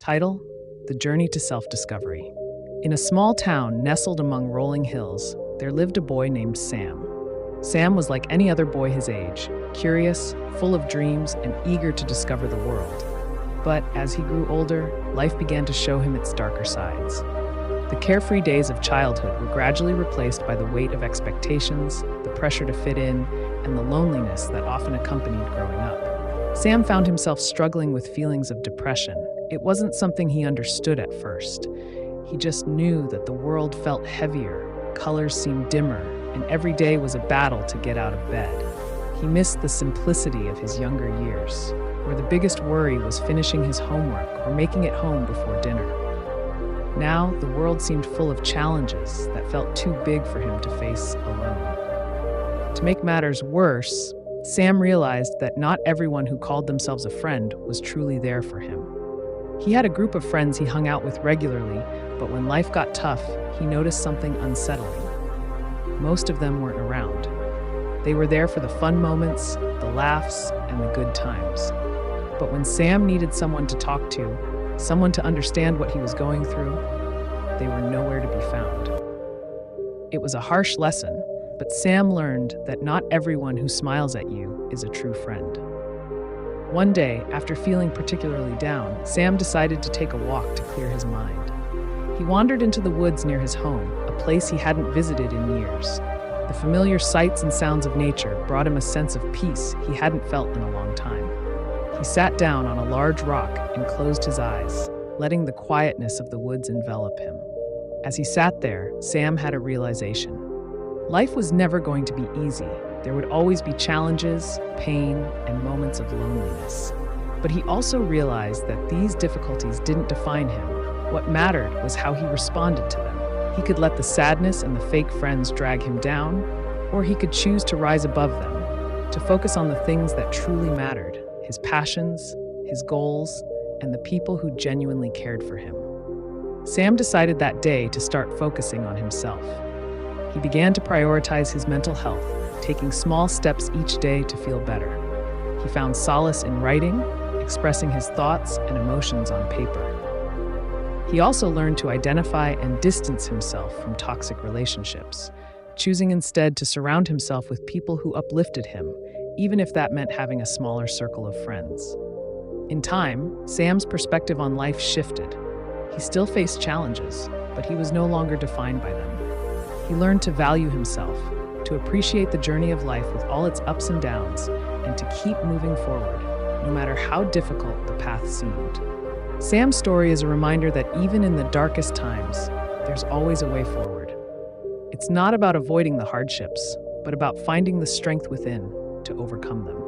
Title: The Journey to Self-Discovery. In a small town nestled among rolling hills, there lived a boy named Sam. Sam was like any other boy his age, curious, full of dreams, and eager to discover the world. But as he grew older, life began to show him its darker sides. The carefree days of childhood were gradually replaced by the weight of expectations, the pressure to fit in, and the loneliness that often accompanied growing up. Sam found himself struggling with feelings of depression. It wasn't something he understood at first. He just knew that the world felt heavier, colors seemed dimmer, and every day was a battle to get out of bed. He missed the simplicity of his younger years, where the biggest worry was finishing his homework or making it home before dinner. Now, the world seemed full of challenges that felt too big for him to face alone. To make matters worse, Sam realized that not everyone who called themselves a friend was truly there for him. He had a group of friends he hung out with regularly, but when life got tough, he noticed something unsettling. Most of them weren't around. They were there for the fun moments, the laughs, and the good times. But when Sam needed someone to talk to, someone to understand what he was going through, they were nowhere to be found. It was a harsh lesson, but Sam learned that not everyone who smiles at you is a true friend. One day, after feeling particularly down, Sam decided to take a walk to clear his mind. He wandered into the woods near his home, a place he hadn't visited in years. The familiar sights and sounds of nature brought him a sense of peace he hadn't felt in a long time. He sat down on a large rock and closed his eyes, letting the quietness of the woods envelop him. As he sat there, Sam had a realization. Life was never going to be easy. There would always be challenges, pain, and moments of loneliness. But he also realized that these difficulties didn't define him. What mattered was how he responded to them. He could let the sadness and the fake friends drag him down, or he could choose to rise above them, to focus on the things that truly mattered, his passions, his goals, and the people who genuinely cared for him. Sam decided that day to start focusing on himself. He began to prioritize his mental health, taking small steps each day to feel better. He found solace in writing, expressing his thoughts and emotions on paper. He also learned to identify and distance himself from toxic relationships, choosing instead to surround himself with people who uplifted him, even if that meant having a smaller circle of friends. In time, Sam's perspective on life shifted. He still faced challenges, but he was no longer defined by them. He learned to value himself, to appreciate the journey of life with all its ups and downs, and to keep moving forward, no matter how difficult the path seemed. Sam's story is a reminder that even in the darkest times, there's always a way forward. It's not about avoiding the hardships, but about finding the strength within to overcome them.